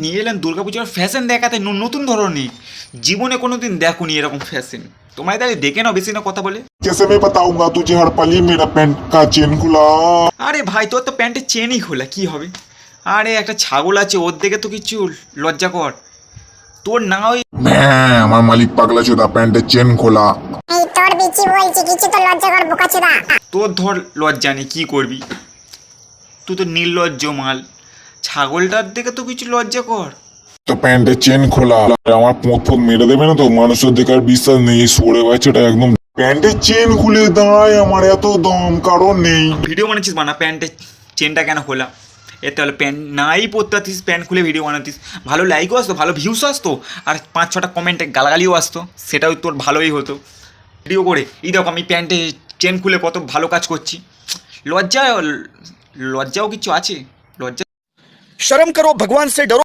নিয়ে এলেন দুর্গাপূজার ফ্যাশন দেখাতে নতুন ধরনের, জীবনে কোনোদিন দেখোনি এরকম ফ্যাশন। তোমায় তাহলে দেখে নাও, বেশি না কথা বলে। कैसे मैं बताऊंगा तुझे हड़पली मेरा पैंट का चेन खुला। আরে ভাই, তোর তো প্যান্টের চেনই খোলা, কি হবে? আরে একটা ছাগল আছে, ওর দেখে তো কিছু লজ্জা কর। তোর না ওই मैं আমার মালিক পাগলা চোদা প্যান্টের চেন খোলা। এই তোর বিচি বলছি কিছু তো লজ্জা কর বোকাচোদা। তোর ধর লজ্জা নেই, কী করবি? তুই তো নির্লজ্জ মাল। ছাগলটার দেখে তো কিছু লজ্জা কর। তো প্যান্টের চেন খোলা। আমার পোঁত ফোঁত মেরে দেবে না তো? মানুষের দেখে আর বিশ্বাস নেই, সরে বাচ্চাটা একদম প্যান্টের চেন খুলে দাঁড়ায়। আমার এত দম কারণ নেই। ভিডিও বানাচ্ছিস বানা, প্যান্টের চেনটা কেন খোলা? এতে হলে প্যান্ট নাই পরতে পারতিস, প্যান্ট খুলে ভিডিও বানাতিস, ভালো লাইকও আসতো, ভালো ভিউস আসতো, আর 5-6টা কমেন্টে গালাগালিও আসতো, সেটাও তোর ভালোই হতো। ভিডিও করে এই দেখো আমি প্যান্টে চেন খুলে কত ভালো কাজ করছি। লজ্জাও কিছু আছে? লজ্জা शर्म करो, भगवान से डरो।